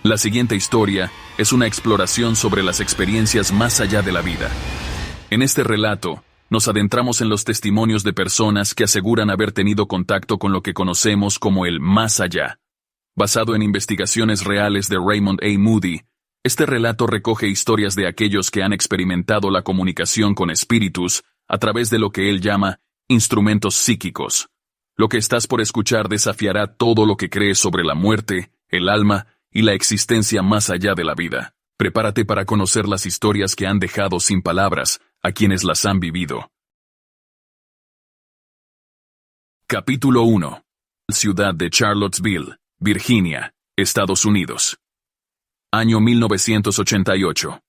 La siguiente historia es una exploración sobre las experiencias más allá de la vida. En este relato, nos adentramos en los testimonios de personas que aseguran haber tenido contacto con lo que conocemos como el más allá. Basado en investigaciones reales de Raymond A. Moody, este relato recoge historias de aquellos que han experimentado la comunicación con espíritus a través de lo que él llama instrumentos psíquicos. Lo que estás por escuchar desafiará todo lo que crees sobre la muerte, el alma y la existencia más allá de la vida. Prepárate para conocer las historias que han dejado sin palabras a quienes las han vivido. Capítulo 1. Ciudad de Charlottesville, Virginia, Estados Unidos. Año 1988.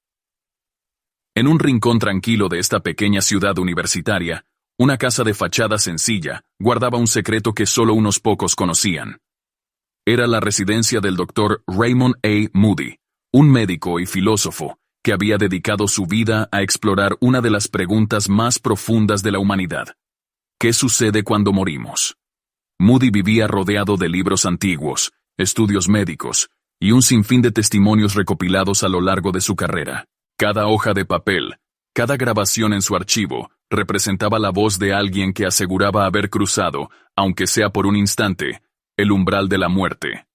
En un rincón tranquilo de esta pequeña ciudad universitaria, una casa de fachada sencilla guardaba un secreto que solo unos pocos conocían. Era la residencia del Dr. Raymond A. Moody, un médico y filósofo que había dedicado su vida a explorar una de las preguntas más profundas de la humanidad. ¿Qué sucede cuando morimos? Moody vivía rodeado de libros antiguos, estudios médicos y un sinfín de testimonios recopilados a lo largo de su carrera. Cada hoja de papel, cada grabación en su archivo, representaba la voz de alguien que aseguraba haber cruzado, aunque sea por un instante, el umbral de la muerte.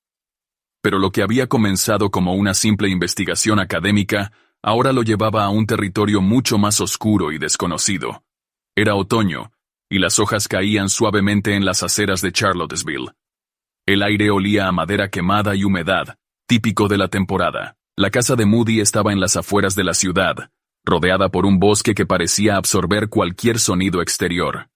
Pero lo que había comenzado como una simple investigación académica, ahora lo llevaba a un territorio mucho más oscuro y desconocido. Era otoño, y las hojas caían suavemente en las aceras de Charlottesville. El aire olía a madera quemada y humedad, típico de la temporada. La casa de Moody estaba en las afueras de la ciudad, rodeada por un bosque que parecía absorber cualquier sonido exterior.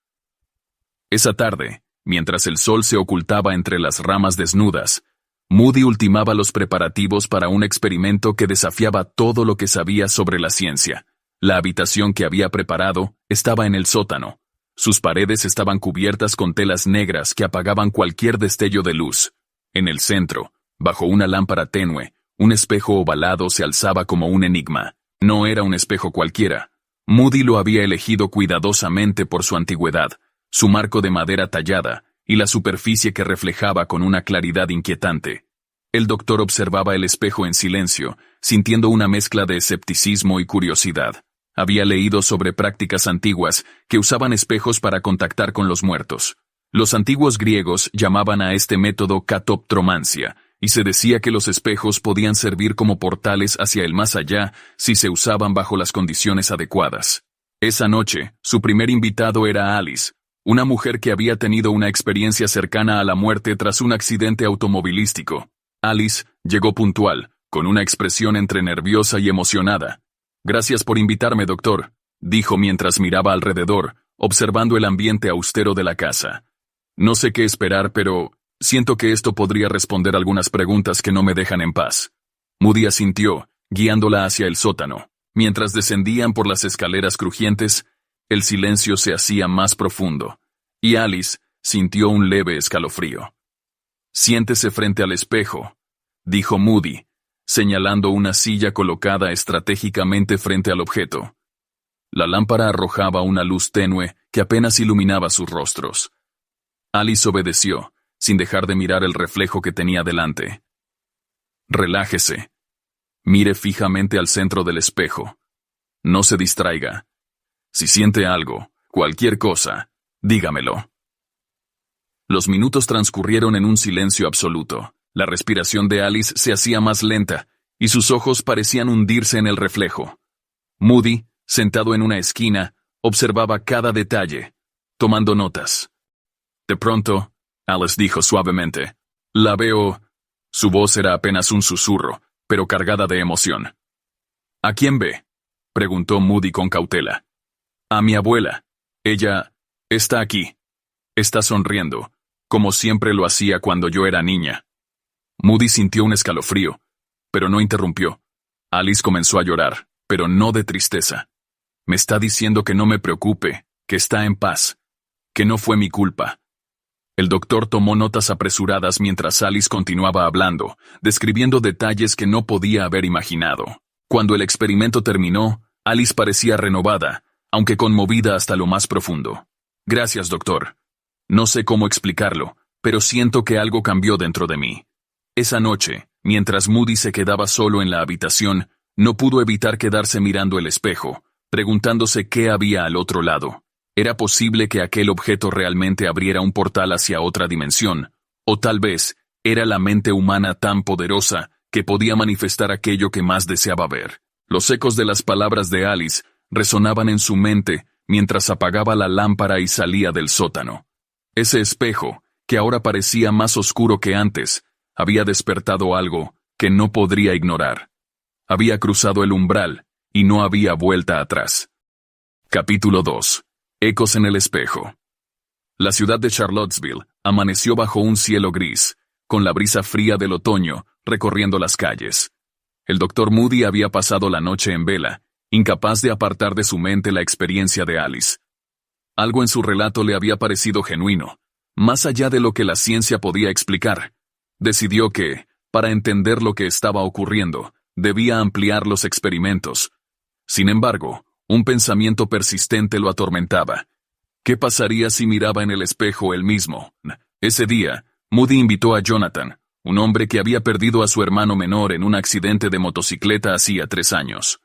Esa tarde, mientras el sol se ocultaba entre las ramas desnudas, Moody ultimaba los preparativos para un experimento que desafiaba todo lo que sabía sobre la ciencia. La habitación que había preparado estaba en el sótano. Sus paredes estaban cubiertas con telas negras que apagaban cualquier destello de luz. En el centro, bajo una lámpara tenue, un espejo ovalado se alzaba como un enigma. No era un espejo cualquiera. Moody lo había elegido cuidadosamente por su antigüedad, su marco de madera tallada y la superficie que reflejaba con una claridad inquietante. El doctor observaba el espejo en silencio, sintiendo una mezcla de escepticismo y curiosidad. Había leído sobre prácticas antiguas que usaban espejos para contactar con los muertos. Los antiguos griegos llamaban a este método catoptromancia, y se decía que los espejos podían servir como portales hacia el más allá si se usaban bajo las condiciones adecuadas. Esa noche, su primer invitado era Alice, una mujer que había tenido una experiencia cercana a la muerte tras un accidente automovilístico. Alice llegó puntual, con una expresión entre nerviosa y emocionada. «Gracias por invitarme, doctor», dijo mientras miraba alrededor, observando el ambiente austero de la casa. «No sé qué esperar, pero siento que esto podría responder algunas preguntas que no me dejan en paz». Moody asintió, guiándola hacia el sótano. Mientras descendían por las escaleras crujientes, el silencio se hacía más profundo, y Alice sintió un leve escalofrío. «Siéntese frente al espejo», dijo Moody, señalando una silla colocada estratégicamente frente al objeto. La lámpara arrojaba una luz tenue que apenas iluminaba sus rostros. Alice obedeció, sin dejar de mirar el reflejo que tenía delante. «Relájese. Mire fijamente al centro del espejo. No se distraiga. Si siente algo, cualquier cosa, dígamelo». Los minutos transcurrieron en un silencio absoluto. La respiración de Alice se hacía más lenta, y sus ojos parecían hundirse en el reflejo. Moody, sentado en una esquina, observaba cada detalle, tomando notas. De pronto, Alice dijo suavemente, «La veo». Su voz era apenas un susurro, pero cargada de emoción. «¿A quién ve?», preguntó Moody con cautela. «A mi abuela. Ella está aquí. Está sonriendo, como siempre lo hacía cuando yo era niña». Moody sintió un escalofrío, pero no interrumpió. Alice comenzó a llorar, pero no de tristeza. «Me está diciendo que no me preocupe, que está en paz, que no fue mi culpa». El doctor tomó notas apresuradas mientras Alice continuaba hablando, describiendo detalles que no podía haber imaginado. Cuando el experimento terminó, Alice parecía renovada, aunque conmovida hasta lo más profundo. «Gracias, doctor. No sé cómo explicarlo, pero siento que algo cambió dentro de mí. Esa noche, Mientras Moody se quedaba solo en la habitación, no pudo evitar quedarse mirando el espejo, preguntándose qué había al otro lado. ¿Era posible que aquel objeto realmente abriera un portal hacia otra dimensión? O tal vez, era la mente humana tan poderosa que podía manifestar aquello que más deseaba ver. Los ecos de las palabras de Alice resonaban en su mente mientras apagaba la lámpara y salía del sótano. Ese espejo, que ahora parecía más oscuro que antes, había despertado algo que no podría ignorar. Había cruzado el umbral y no había vuelta atrás. Capítulo 2. Ecos en el espejo. La ciudad de Charlottesville amaneció bajo un cielo gris, con la brisa fría del otoño recorriendo las calles. El Dr. Moody había pasado la noche en vela, incapaz de apartar de su mente la experiencia de Alice. Algo en su relato le había parecido genuino, más allá de lo que la ciencia podía explicar. Decidió que, para entender lo que estaba ocurriendo, debía ampliar los experimentos. Sin embargo, un pensamiento persistente lo atormentaba. ¿Qué pasaría si miraba en el espejo él mismo? Ese día, Moody invitó a Jonathan, un hombre que había perdido a su hermano menor en un accidente de motocicleta hacía 3 años.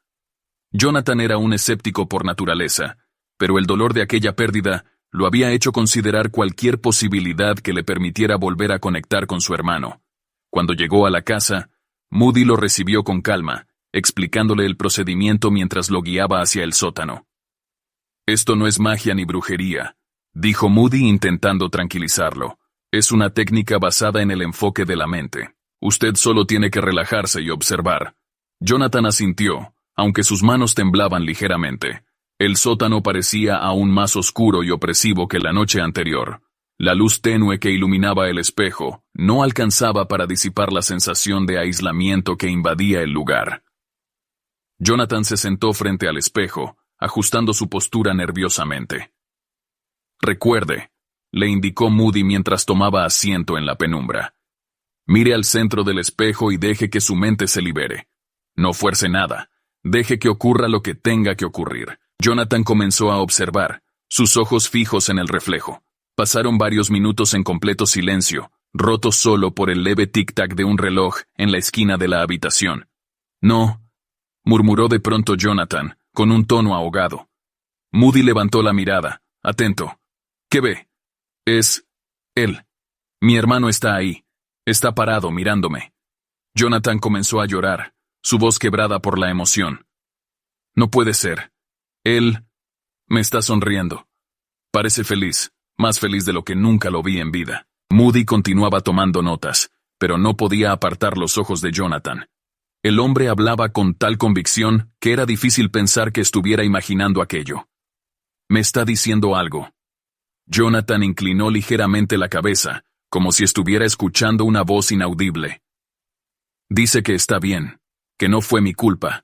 Jonathan era un escéptico por naturaleza, pero el dolor de aquella pérdida lo había hecho considerar cualquier posibilidad que le permitiera volver a conectar con su hermano. Cuando llegó a la casa, Moody lo recibió con calma, explicándole el procedimiento mientras lo guiaba hacia el sótano. «Esto no es magia ni brujería», dijo Moody intentando tranquilizarlo. «Es una técnica basada en el enfoque de la mente. Usted solo tiene que relajarse y observar». Jonathan asintió, aunque sus manos temblaban ligeramente. El sótano parecía aún más oscuro y opresivo que la noche anterior. La luz tenue que iluminaba el espejo no alcanzaba para disipar la sensación de aislamiento que invadía el lugar. Jonathan se sentó frente al espejo, ajustando su postura nerviosamente. «Recuerde», le indicó Moody mientras tomaba asiento en la penumbra. «Mire al centro del espejo y deje que su mente se libere. No fuerce nada. Deje que ocurra lo que tenga que ocurrir». Jonathan comenzó a observar, sus ojos fijos en el reflejo. Pasaron varios minutos en completo silencio, rotos solo por el leve tic-tac de un reloj en la esquina de la habitación. «No», murmuró de pronto Jonathan, con un tono ahogado. Moody levantó la mirada, atento. «¿Qué ve?» «Es él. Mi hermano está ahí. Está parado mirándome». Jonathan comenzó a llorar, su voz quebrada por la emoción. «No puede ser. Él me está sonriendo. Parece feliz, más feliz de lo que nunca lo vi en vida». Moody continuaba tomando notas, pero no podía apartar los ojos de Jonathan. El hombre hablaba con tal convicción que era difícil pensar que estuviera imaginando aquello. «Me está diciendo algo». Jonathan inclinó ligeramente la cabeza, como si estuviera escuchando una voz inaudible. «Dice que está bien, que no fue mi culpa».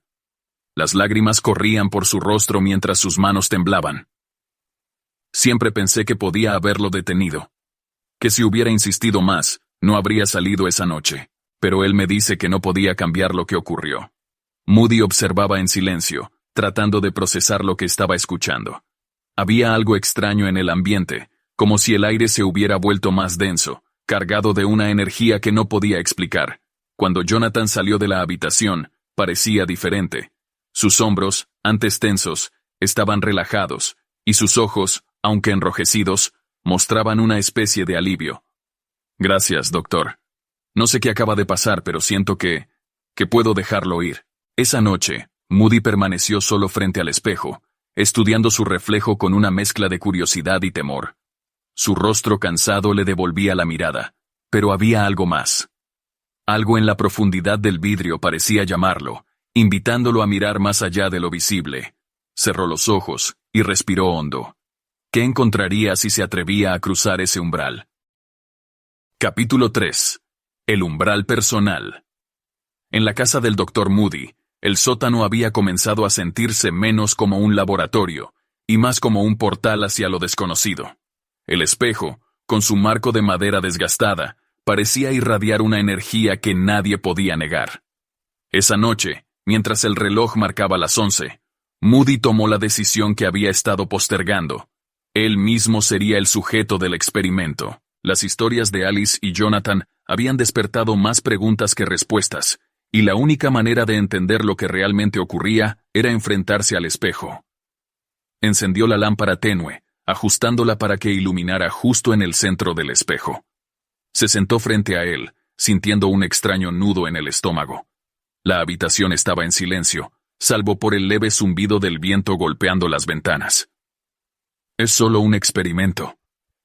Las lágrimas corrían por su rostro mientras sus manos temblaban. «Siempre pensé que podía haberlo detenido. Que si hubiera insistido más, no habría salido esa noche. Pero él me dice que no podía cambiar lo que ocurrió». Moody observaba en silencio, tratando de procesar lo que estaba escuchando. Había algo extraño en el ambiente, como si el aire se hubiera vuelto más denso, cargado de una energía que no podía explicar. Cuando Jonathan salió de la habitación, parecía diferente. Sus hombros, antes tensos, estaban relajados, y sus ojos, aunque enrojecidos, mostraban una especie de alivio. «Gracias, doctor. No sé qué acaba de pasar, pero siento que puedo dejarlo ir». Esa noche, Moody permaneció solo frente al espejo, estudiando su reflejo con una mezcla de curiosidad y temor. Su rostro cansado le devolvía la mirada, pero había algo más. Algo en la profundidad del vidrio parecía llamarlo, invitándolo a mirar más allá de lo visible. Cerró los ojos y respiró hondo. ¿Qué encontraría si se atrevía a cruzar ese umbral? Capítulo 3. El umbral personal. En la casa del Dr. Moody, el sótano había comenzado a sentirse menos como un laboratorio y más como un portal hacia lo desconocido. El espejo, con su marco de madera desgastada, parecía irradiar una energía que nadie podía negar. Esa noche, mientras el reloj marcaba las 11, Moody tomó la decisión que había estado postergando. Él mismo sería el sujeto del experimento. Las historias de Alice y Jonathan habían despertado más preguntas que respuestas, y la única manera de entender lo que realmente ocurría era enfrentarse al espejo. Encendió la lámpara tenue, ajustándola para que iluminara justo en el centro del espejo. Se sentó frente a él, sintiendo un extraño nudo en el estómago. La habitación estaba en silencio, salvo por el leve zumbido del viento golpeando las ventanas. «Es solo un experimento»,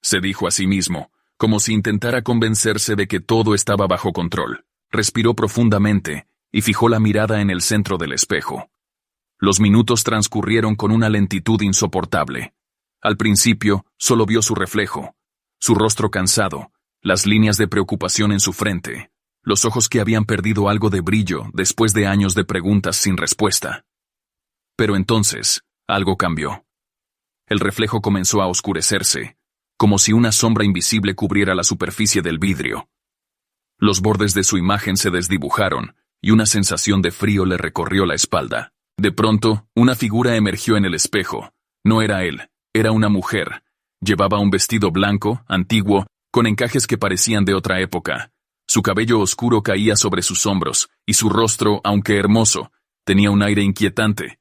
se dijo a sí mismo, como si intentara convencerse de que todo estaba bajo control. Respiró profundamente y fijó la mirada en el centro del espejo. Los minutos transcurrieron con una lentitud insoportable. Al principio, solo vio su reflejo, su rostro cansado, las líneas de preocupación en su frente, los ojos que habían perdido algo de brillo después de años de preguntas sin respuesta. Pero entonces, algo cambió. El reflejo comenzó a oscurecerse, como si una sombra invisible cubriera la superficie del vidrio. Los bordes de su imagen se desdibujaron, y una sensación de frío le recorrió la espalda. De pronto, una figura emergió en el espejo. No era él, era una mujer. Llevaba un vestido blanco, antiguo, con encajes que parecían de otra época. Su cabello oscuro caía sobre sus hombros, y su rostro, aunque hermoso, tenía un aire inquietante.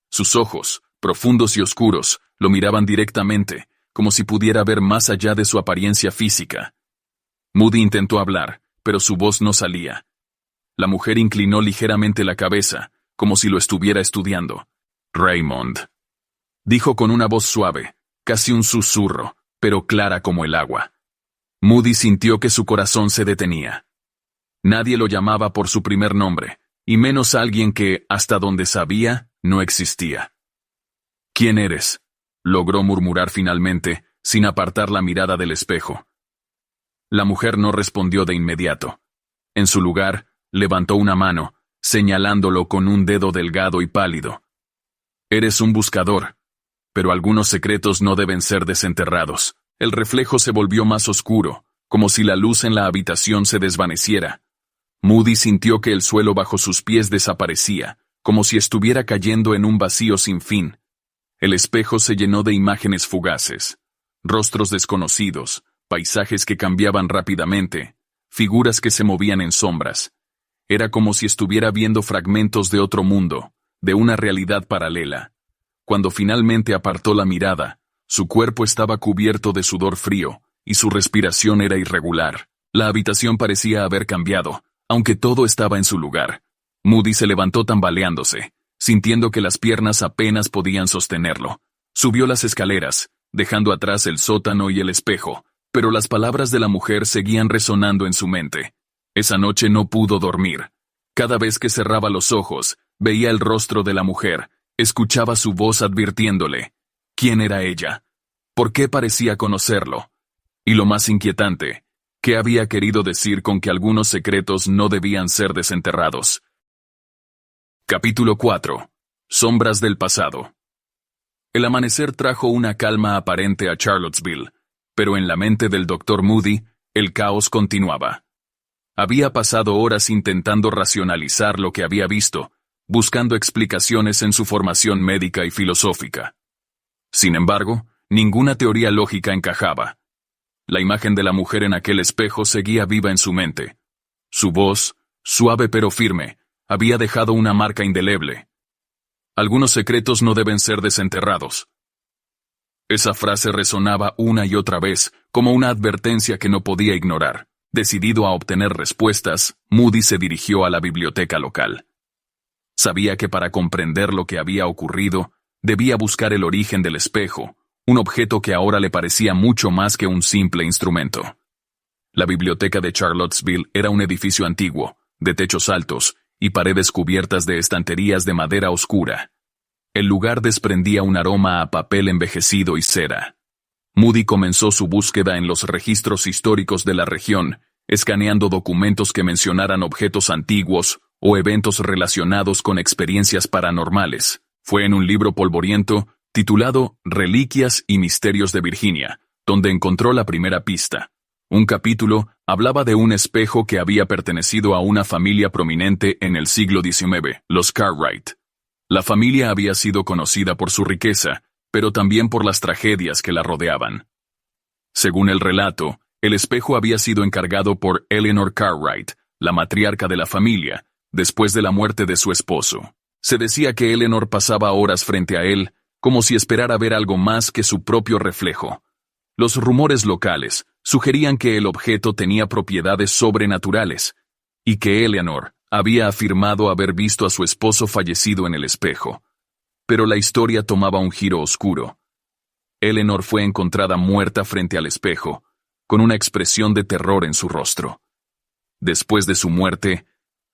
Sus ojos, profundos y oscuros, lo miraban directamente, como si pudiera ver más allá de su apariencia física. Moody intentó hablar, pero su voz no salía. La mujer inclinó ligeramente la cabeza, como si lo estuviera estudiando. «Raymond», dijo con una voz suave, casi un susurro, pero clara como el agua. Moody sintió que su corazón se detenía. Nadie lo llamaba por su primer nombre, y menos alguien que, hasta donde sabía, no existía. «¿Quién eres?», logró murmurar finalmente, sin apartar la mirada del espejo. La mujer no respondió de inmediato. En su lugar, levantó una mano, señalándolo con un dedo delgado y pálido. «Eres un buscador, pero algunos secretos no deben ser desenterrados». El reflejo se volvió más oscuro, como si la luz en la habitación se desvaneciera. Moody sintió que el suelo bajo sus pies desaparecía, como si estuviera cayendo en un vacío sin fin. El espejo se llenó de imágenes fugaces, rostros desconocidos, paisajes que cambiaban rápidamente, figuras que se movían en sombras. Era como si estuviera viendo fragmentos de otro mundo, de una realidad paralela. Cuando finalmente apartó la mirada, su cuerpo estaba cubierto de sudor frío, y su respiración era irregular. La habitación parecía haber cambiado, aunque todo estaba en su lugar. Moody se levantó tambaleándose, sintiendo que las piernas apenas podían sostenerlo. Subió las escaleras, dejando atrás el sótano y el espejo, pero las palabras de la mujer seguían resonando en su mente. Esa noche no pudo dormir. Cada vez que cerraba los ojos, veía el rostro de la mujer, escuchaba su voz advirtiéndole. ¿Quién era ella? ¿Por qué parecía conocerlo? Y lo más inquietante, ¿qué había querido decir con que algunos secretos no debían ser desenterrados? Capítulo 4. Sombras del pasado. El amanecer trajo una calma aparente a Charlottesville, pero en la mente del Dr. Moody, el caos continuaba. Había pasado horas intentando racionalizar lo que había visto, buscando explicaciones en su formación médica y filosófica. Sin embargo, ninguna teoría lógica encajaba. La imagen de la mujer en aquel espejo seguía viva en su mente. Su voz, suave pero firme, había dejado una marca indeleble. Algunos secretos no deben ser desenterrados. Esa frase resonaba una y otra vez, como una advertencia que no podía ignorar. Decidido a obtener respuestas, Moody se dirigió a la biblioteca local. Sabía que para comprender lo que había ocurrido, debía buscar el origen del espejo, un objeto que ahora le parecía mucho más que un simple instrumento. La biblioteca de Charlottesville era un edificio antiguo, de techos altos y paredes cubiertas de estanterías de madera oscura. El lugar desprendía un aroma a papel envejecido y cera. Moody comenzó su búsqueda en los registros históricos de la región, escaneando documentos que mencionaran objetos antiguos o eventos relacionados con experiencias paranormales. Fue en un libro polvoriento, titulado Reliquias y Misterios de Virginia, donde encontró la primera pista. Un capítulo hablaba de un espejo que había pertenecido a una familia prominente en el siglo XIX, los Cartwright. La familia había sido conocida por su riqueza, pero también por las tragedias que la rodeaban. Según el relato, El espejo había sido encargado por Eleanor Cartwright, la matriarca de la familia, después de la muerte de su esposo. Se decía que Eleanor pasaba horas frente a él, como si esperara ver algo más que su propio reflejo. Los rumores locales sugerían que el objeto tenía propiedades sobrenaturales, y que Eleanor había afirmado haber visto a su esposo fallecido en el espejo. Pero la historia tomaba un giro oscuro. Eleanor fue encontrada muerta frente al espejo, con una expresión de terror en su rostro. Después de su muerte,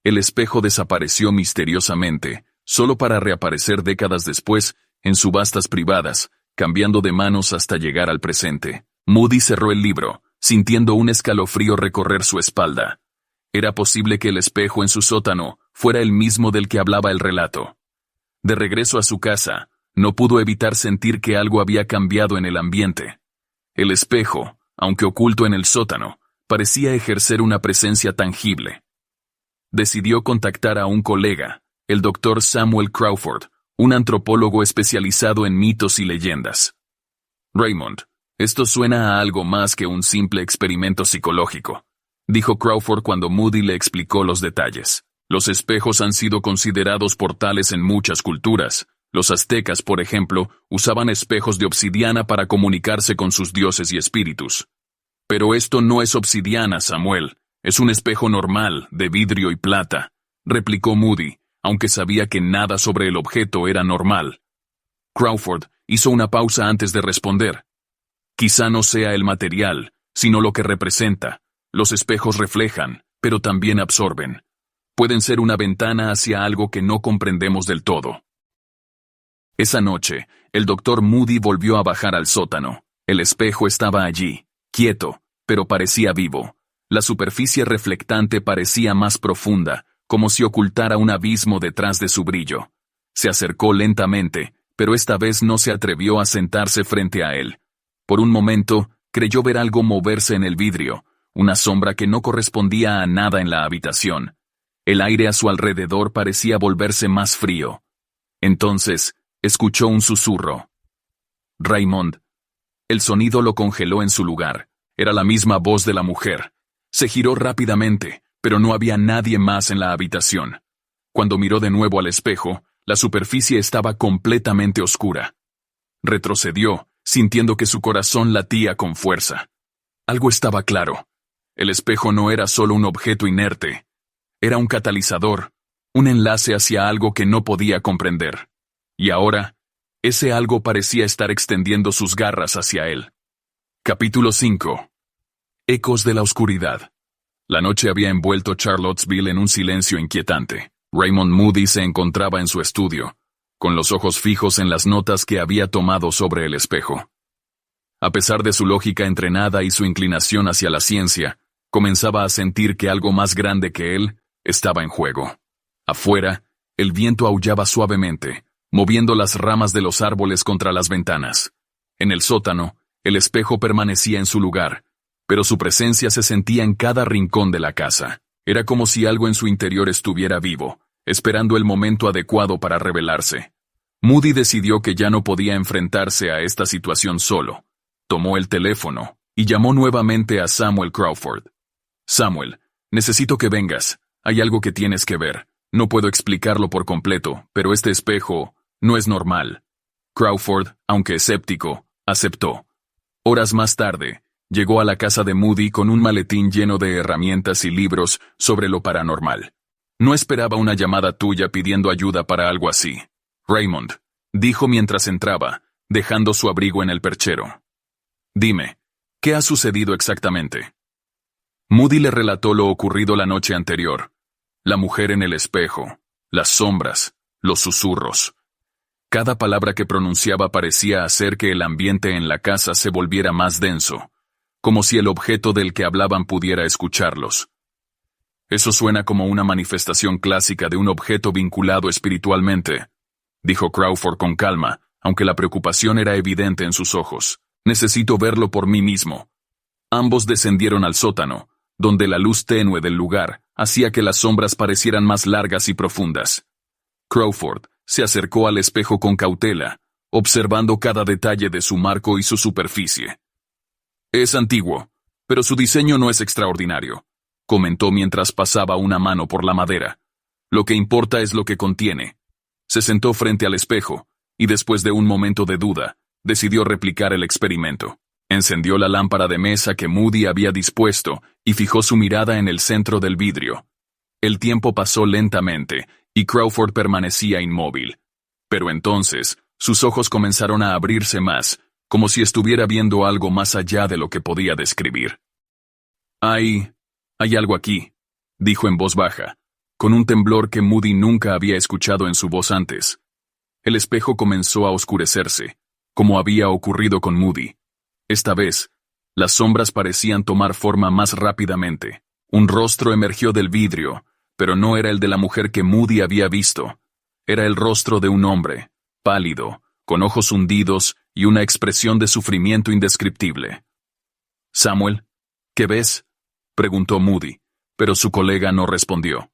el espejo desapareció misteriosamente, solo para reaparecer décadas después en subastas privadas, cambiando de manos hasta llegar al presente. Moody cerró el libro, sintiendo un escalofrío recorrer su espalda. Era posible que el espejo en su sótano fuera el mismo del que hablaba el relato. De regreso a su casa, no pudo evitar sentir que algo había cambiado en el ambiente. El espejo, aunque oculto en el sótano, parecía ejercer una presencia tangible. Decidió contactar a un colega, el Dr. Samuel Crawford, un antropólogo especializado en mitos y leyendas. Raymond, esto suena a algo más que un simple experimento psicológico, dijo Crawford cuando Moody le explicó los detalles. Los espejos han sido considerados portales en muchas culturas. Los aztecas, por ejemplo, usaban espejos de obsidiana para comunicarse con sus dioses y espíritus. Pero esto no es obsidiana, Samuel. Es un espejo normal, de vidrio y plata, replicó Moody, aunque sabía que nada sobre el objeto era normal. Crawford hizo una pausa antes de responder. Quizá no sea el material, sino lo que representa. Los espejos reflejan, pero también absorben. Pueden ser una ventana hacia algo que no comprendemos del todo. Esa noche, el Dr. Moody volvió a bajar al sótano. El espejo estaba allí, quieto, pero parecía vivo. La superficie reflectante parecía más profunda, como si ocultara un abismo detrás de su brillo. Se acercó lentamente, pero esta vez no se atrevió a sentarse frente a él. Por un momento, creyó ver algo moverse en el vidrio, una sombra que no correspondía a nada en la habitación. El aire a su alrededor parecía volverse más frío. Entonces, escuchó un susurro. Raymond. El sonido lo congeló en su lugar. Era la misma voz de la mujer. Se giró rápidamente, pero no había nadie más en la habitación. Cuando miró de nuevo al espejo, la superficie estaba completamente oscura. Retrocedió, sintiendo que su corazón latía con fuerza. Algo estaba claro. El espejo no era solo un objeto inerte. Era un catalizador, un enlace hacia algo que no podía comprender. Y ahora, ese algo parecía estar extendiendo sus garras hacia él. Capítulo 5. Ecos de la oscuridad. La noche había envuelto Charlottesville en un silencio inquietante. Raymond Moody se encontraba en su estudio, con los ojos fijos en las notas que había tomado sobre el espejo. A pesar de su lógica entrenada y su inclinación hacia la ciencia, comenzaba a sentir que algo más grande que él estaba en juego. Afuera, el viento aullaba suavemente, moviendo las ramas de los árboles contra las ventanas. En el sótano, el espejo permanecía en su lugar, pero su presencia se sentía en cada rincón de la casa. Era como si algo en su interior estuviera vivo, esperando el momento adecuado para revelarse. Moody decidió que ya no podía enfrentarse a esta situación solo. Tomó el teléfono y llamó nuevamente a Samuel Crawford. Samuel, necesito que vengas. Hay algo que tienes que ver. No puedo explicarlo por completo, pero este espejo no es normal. Crawford, aunque escéptico, aceptó. Horas más tarde, llegó a la casa de Moody con un maletín lleno de herramientas y libros sobre lo paranormal. No esperaba una llamada tuya pidiendo ayuda para algo así. Raymond, dijo mientras entraba, dejando su abrigo en el perchero. Dime, ¿qué ha sucedido exactamente? Moody le relató lo ocurrido la noche anterior. La mujer en el espejo, las sombras, los susurros. Cada palabra que pronunciaba parecía hacer que el ambiente en la casa se volviera más denso, como si el objeto del que hablaban pudiera escucharlos. Eso suena como una manifestación clásica de un objeto vinculado espiritualmente, dijo Crawford con calma, aunque la preocupación era evidente en sus ojos. Necesito verlo por mí mismo. Ambos descendieron al sótano, donde la luz tenue del lugar hacía que las sombras parecieran más largas y profundas. Crawford se acercó al espejo con cautela, observando cada detalle de su marco y su superficie. Es antiguo, pero su diseño no es extraordinario, comentó mientras pasaba una mano por la madera. Lo que importa es lo que contiene. Se sentó frente al espejo, y después de un momento de duda, decidió replicar el experimento. Encendió la lámpara de mesa que Moody había dispuesto y fijó su mirada en el centro del vidrio. El tiempo pasó lentamente, y Crawford permanecía inmóvil. Pero entonces, sus ojos comenzaron a abrirse más, como si estuviera viendo algo más allá de lo que podía describir. Hay algo aquí, dijo en voz baja, con un temblor que Moody nunca había escuchado en su voz antes. El espejo comenzó a oscurecerse, como había ocurrido con Moody. Esta vez, las sombras parecían tomar forma más rápidamente. Un rostro emergió del vidrio, pero no era el de la mujer que Moody había visto. Era el rostro de un hombre, pálido, con ojos hundidos y una expresión de sufrimiento indescriptible. «Samuel, ¿qué ves?», preguntó Moody, pero su colega no respondió.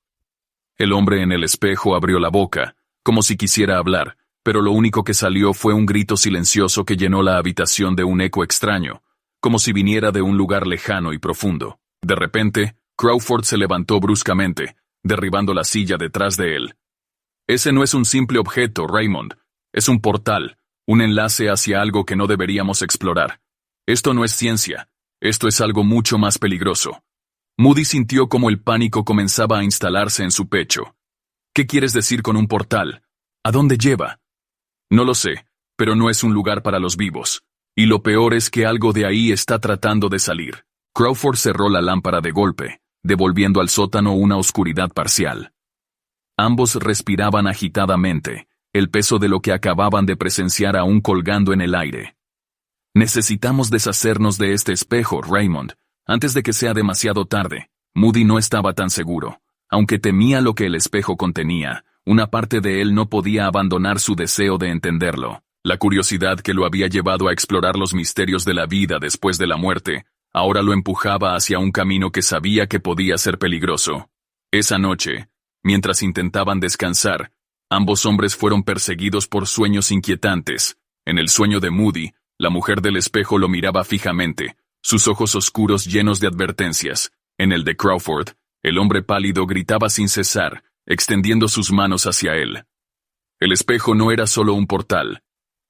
El hombre en el espejo abrió la boca, como si quisiera hablar, pero lo único que salió fue un grito silencioso que llenó la habitación de un eco extraño, como si viniera de un lugar lejano y profundo. De repente, Crawford se levantó bruscamente, derribando la silla detrás de él. «Ese no es un simple objeto, Raymond. Es un portal, un enlace hacia algo que no deberíamos explorar. Esto no es ciencia. Esto es algo mucho más peligroso». Moody sintió como el pánico comenzaba a instalarse en su pecho. «¿Qué quieres decir con un portal? ¿A dónde lleva?» «No lo sé, pero no es un lugar para los vivos. Y lo peor es que algo de ahí está tratando de salir». Crawford cerró la lámpara de golpe, devolviendo al sótano una oscuridad parcial. Ambos respiraban agitadamente, el peso de lo que acababan de presenciar aún colgando en el aire. «Necesitamos deshacernos de este espejo, Raymond, antes de que sea demasiado tarde». Moody no estaba tan seguro. Aunque temía lo que el espejo contenía, una parte de él no podía abandonar su deseo de entenderlo. La curiosidad que lo había llevado a explorar los misterios de la vida después de la muerte, ahora lo empujaba hacia un camino que sabía que podía ser peligroso. Esa noche, mientras intentaban descansar, ambos hombres fueron perseguidos por sueños inquietantes. En el sueño de Moody, la mujer del espejo lo miraba fijamente, sus ojos oscuros llenos de advertencias. En el de Crawford, el hombre pálido gritaba sin cesar, extendiendo sus manos hacia él. El espejo no era solo un portal.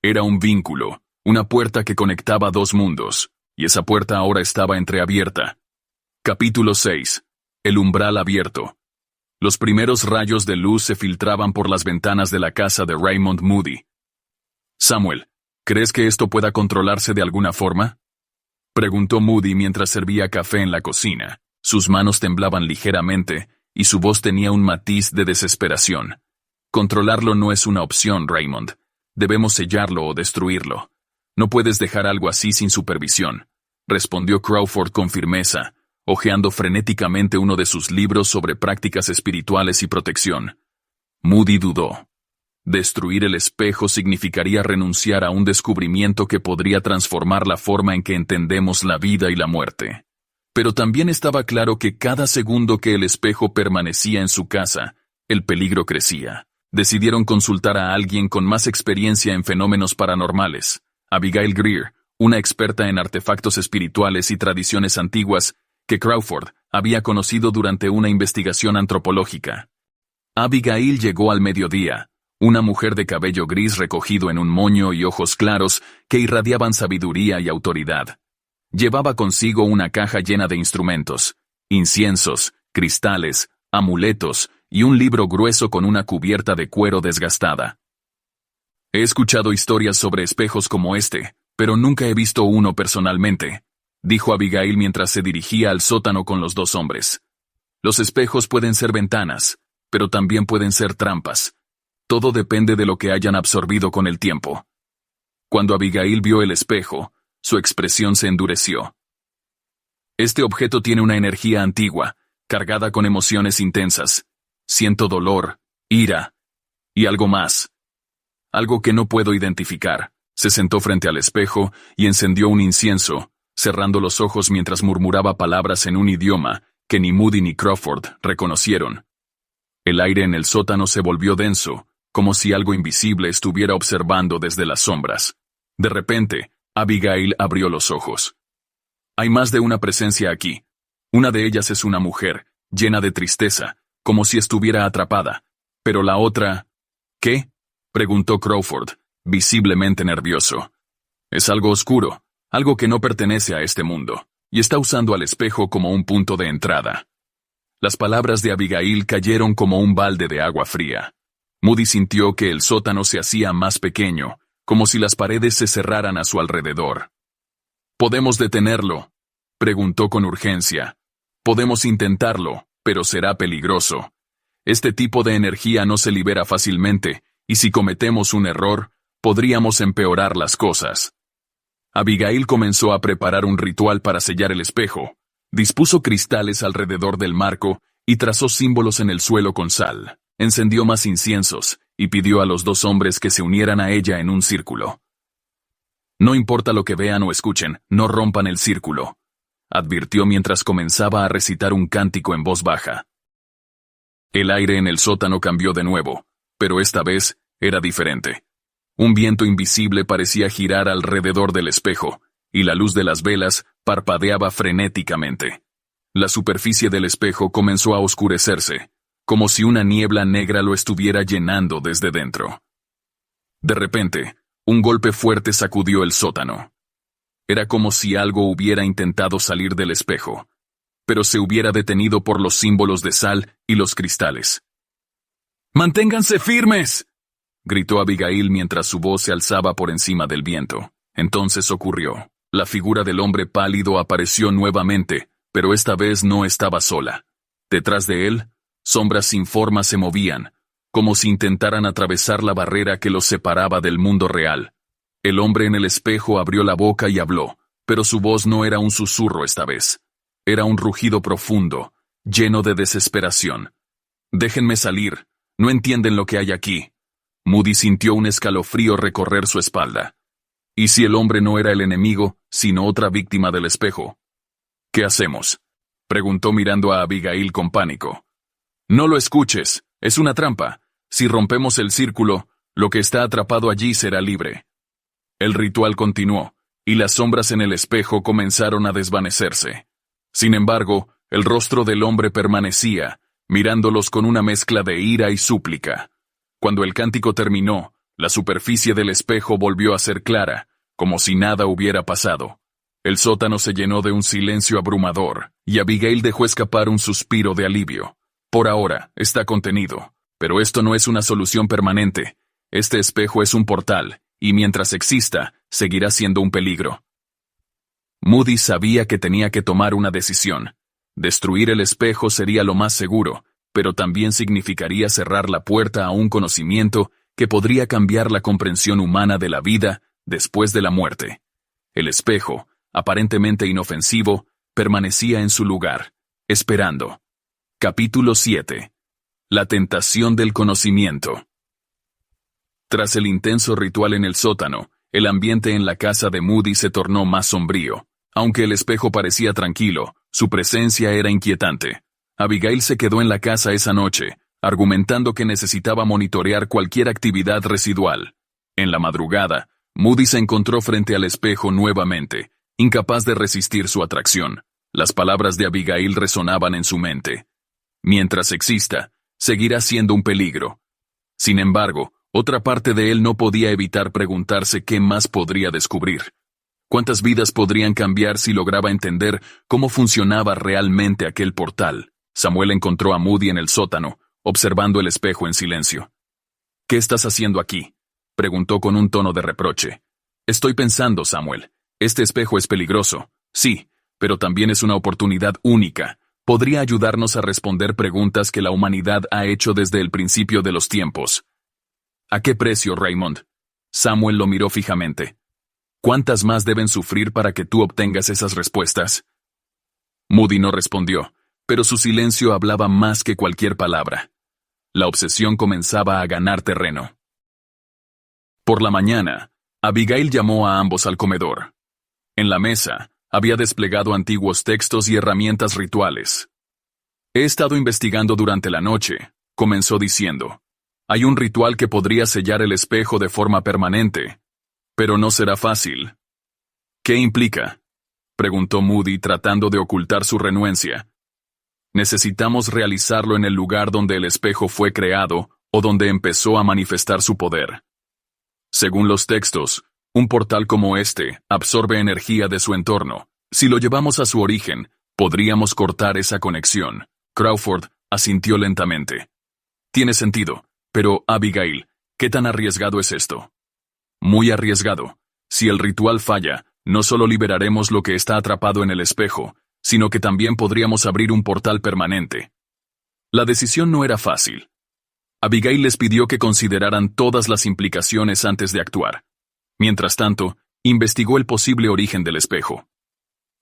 Era un vínculo, una puerta que conectaba dos mundos, y esa puerta ahora estaba entreabierta. Capítulo 6. El umbral abierto. Los primeros rayos de luz se filtraban por las ventanas de la casa de Raymond Moody. «Samuel, ¿crees que esto pueda controlarse de alguna forma?», preguntó Moody mientras servía café en la cocina. Sus manos temblaban ligeramente, y su voz tenía un matiz de desesperación. «Controlarlo no es una opción, Raymond. Debemos sellarlo o destruirlo. No puedes dejar algo así sin supervisión», respondió Crawford con firmeza, hojeando frenéticamente uno de sus libros sobre prácticas espirituales y protección. Moody dudó. Destruir el espejo significaría renunciar a un descubrimiento que podría transformar la forma en que entendemos la vida y la muerte. Pero también estaba claro que cada segundo que el espejo permanecía en su casa, el peligro crecía. Decidieron consultar a alguien con más experiencia en fenómenos paranormales, Abigail Greer, una experta en artefactos espirituales y tradiciones antiguas que Crawford había conocido durante una investigación antropológica. Abigail llegó al mediodía, una mujer de cabello gris recogido en un moño y ojos claros que irradiaban sabiduría y autoridad. Llevaba consigo una caja llena de instrumentos, inciensos, cristales, amuletos y un libro grueso con una cubierta de cuero desgastada. «He escuchado historias sobre espejos como este, pero nunca he visto uno personalmente», dijo Abigail mientras se dirigía al sótano con los dos hombres. «Los espejos pueden ser ventanas, pero también pueden ser trampas. Todo depende de lo que hayan absorbido con el tiempo». Cuando Abigail vio el espejo, su expresión se endureció. «Este objeto tiene una energía antigua, cargada con emociones intensas. Siento dolor, ira y algo más. Algo que no puedo identificar». Se sentó frente al espejo y encendió un incienso, cerrando los ojos mientras murmuraba palabras en un idioma que ni Moody ni Crawford reconocieron. El aire en el sótano se volvió denso, como si algo invisible estuviera observando desde las sombras. De repente, Abigail abrió los ojos. Hay más de una presencia aquí. Una de ellas es una mujer, llena de tristeza, como si estuviera atrapada. Pero la otra... ¿Qué? Preguntó Crawford, visiblemente nervioso. Es algo oscuro, algo que no pertenece a este mundo, y está usando al espejo como un punto de entrada. Las palabras de Abigail cayeron como un balde de agua fría. Moody sintió que el sótano se hacía más pequeño, como si las paredes se cerraran a su alrededor. ¿Podemos detenerlo?, preguntó con urgencia. Podemos intentarlo, pero será peligroso. Este tipo de energía no se libera fácilmente, y si cometemos un error, podríamos empeorar las cosas. Abigail comenzó a preparar un ritual para sellar el espejo, dispuso cristales alrededor del marco y trazó símbolos en el suelo con sal. Encendió más inciensos y pidió a los dos hombres que se unieran a ella en un círculo. No importa lo que vean o escuchen, no rompan el círculo, advirtió mientras comenzaba a recitar un cántico en voz baja. El aire en el sótano cambió de nuevo, pero esta vez era diferente. Un viento invisible parecía girar alrededor del espejo, y la luz de las velas parpadeaba frenéticamente. La superficie del espejo comenzó a oscurecerse, como si una niebla negra lo estuviera llenando desde dentro. De repente, un golpe fuerte sacudió el sótano. Era como si algo hubiera intentado salir del espejo, pero se hubiera detenido por los símbolos de sal y los cristales. ¡Manténganse firmes!, gritó Abigail mientras su voz se alzaba por encima del viento. Entonces ocurrió. La figura del hombre pálido apareció nuevamente, pero esta vez no estaba sola. Detrás de él, sombras sin forma se movían, como si intentaran atravesar la barrera que los separaba del mundo real. El hombre en el espejo abrió la boca y habló, pero su voz no era un susurro esta vez. Era un rugido profundo, lleno de desesperación. «Déjenme salir, no entienden lo que hay aquí». Moody sintió un escalofrío recorrer su espalda. ¿Y si el hombre no era el enemigo, sino otra víctima del espejo? ¿Qué hacemos?, preguntó mirando a Abigail con pánico. No lo escuches, es una trampa. Si rompemos el círculo, lo que está atrapado allí será libre. El ritual continuó, y las sombras en el espejo comenzaron a desvanecerse. Sin embargo, el rostro del hombre permanecía, mirándolos con una mezcla de ira y súplica. Cuando el cántico terminó, la superficie del espejo volvió a ser clara, como si nada hubiera pasado. El sótano se llenó de un silencio abrumador, y Abigail dejó escapar un suspiro de alivio. Por ahora, está contenido, pero esto no es una solución permanente. Este espejo es un portal, y mientras exista, seguirá siendo un peligro. Moody sabía que tenía que tomar una decisión. Destruir el espejo sería lo más seguro, pero también significaría cerrar la puerta a un conocimiento que podría cambiar la comprensión humana de la vida después de la muerte. El espejo, aparentemente inofensivo, permanecía en su lugar, esperando. Capítulo 7. La tentación del conocimiento. Tras el intenso ritual en el sótano, el ambiente en la casa de Moody se tornó más sombrío. Aunque el espejo parecía tranquilo, su presencia era inquietante. Abigail se quedó en la casa esa noche, argumentando que necesitaba monitorear cualquier actividad residual. En la madrugada, Moody se encontró frente al espejo nuevamente, incapaz de resistir su atracción. Las palabras de Abigail resonaban en su mente. Mientras exista, seguirá siendo un peligro. Sin embargo, otra parte de él no podía evitar preguntarse qué más podría descubrir. ¿Cuántas vidas podrían cambiar si lograba entender cómo funcionaba realmente aquel portal? Samuel encontró a Moody en el sótano, observando el espejo en silencio. «¿Qué estás haciendo aquí?», preguntó con un tono de reproche. «Estoy pensando, Samuel. Este espejo es peligroso, sí, pero también es una oportunidad única. Podría ayudarnos a responder preguntas que la humanidad ha hecho desde el principio de los tiempos». «¿A qué precio, Raymond?». Samuel lo miró fijamente. «¿Cuántas más deben sufrir para que tú obtengas esas respuestas?». Moody no respondió, pero su silencio hablaba más que cualquier palabra. La obsesión comenzaba a ganar terreno. Por la mañana, Abigail llamó a ambos al comedor. En la mesa, había desplegado antiguos textos y herramientas rituales. «He estado investigando durante la noche», comenzó diciendo. «Hay un ritual que podría sellar el espejo de forma permanente, pero no será fácil». «¿Qué implica?». preguntó Moody tratando de ocultar su renuencia. Necesitamos realizarlo en el lugar donde el espejo fue creado o donde empezó a manifestar su poder. Según los textos, un portal como este absorbe energía de su entorno. Si lo llevamos a su origen, podríamos cortar esa conexión. Crawford asintió lentamente. Tiene sentido, pero Abigail, ¿qué tan arriesgado es esto? Muy arriesgado. Si el ritual falla, no solo liberaremos lo que está atrapado en el espejo, sino que también podríamos abrir un portal permanente. La decisión no era fácil. Abigail les pidió que consideraran todas las implicaciones antes de actuar. Mientras tanto, investigó el posible origen del espejo.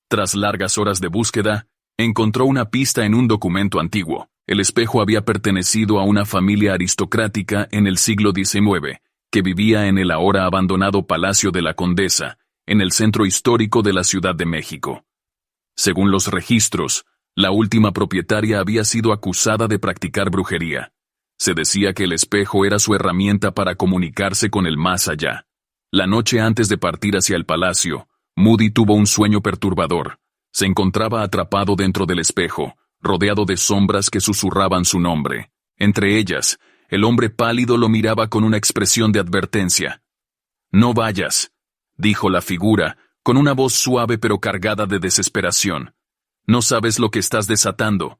Tras largas horas de búsqueda, encontró una pista en un documento antiguo. El espejo había pertenecido a una familia aristocrática en el siglo XIX, que vivía en el ahora abandonado Palacio de la Condesa, en el centro histórico de la Ciudad de México. Según los registros, la última propietaria había sido acusada de practicar brujería. Se decía que el espejo era su herramienta para comunicarse con el más allá. La noche antes de partir hacia el palacio, Moody tuvo un sueño perturbador. Se encontraba atrapado dentro del espejo, rodeado de sombras que susurraban su nombre. Entre ellas, el hombre pálido lo miraba con una expresión de advertencia. «No vayas», dijo la figura, con una voz suave pero cargada de desesperación. «No sabes lo que estás desatando».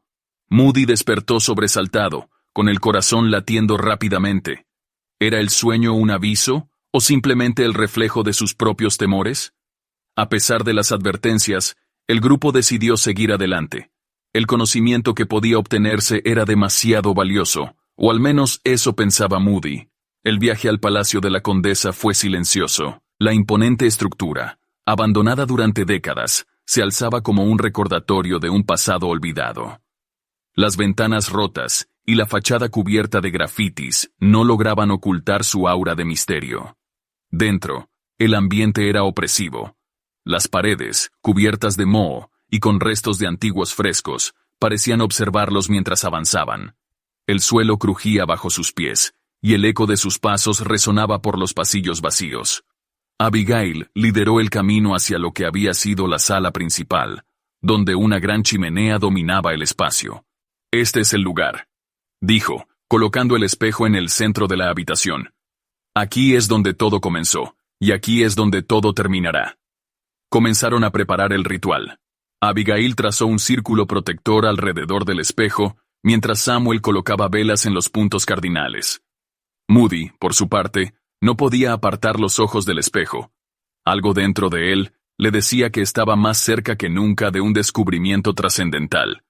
Moody despertó sobresaltado, con el corazón latiendo rápidamente. ¿Era el sueño un aviso, o simplemente el reflejo de sus propios temores? A pesar de las advertencias, el grupo decidió seguir adelante. El conocimiento que podía obtenerse era demasiado valioso, o al menos eso pensaba Moody. El viaje al Palacio de la Condesa fue silencioso. La imponente estructura, abandonada durante décadas, se alzaba como un recordatorio de un pasado olvidado. Las ventanas rotas y la fachada cubierta de grafitis no lograban ocultar su aura de misterio. Dentro, el ambiente era opresivo. Las paredes, cubiertas de moho y con restos de antiguos frescos, parecían observarlos mientras avanzaban. El suelo crujía bajo sus pies, y el eco de sus pasos resonaba por los pasillos vacíos. Abigail lideró el camino hacia lo que había sido la sala principal, donde una gran chimenea dominaba el espacio. «Este es el lugar», dijo, colocando el espejo en el centro de la habitación. «Aquí es donde todo comenzó, y aquí es donde todo terminará». Comenzaron a preparar el ritual. Abigail trazó un círculo protector alrededor del espejo, mientras Samuel colocaba velas en los puntos cardinales. Moody, por su parte, no podía apartar los ojos del espejo. Algo dentro de él le decía que estaba más cerca que nunca de un descubrimiento trascendental.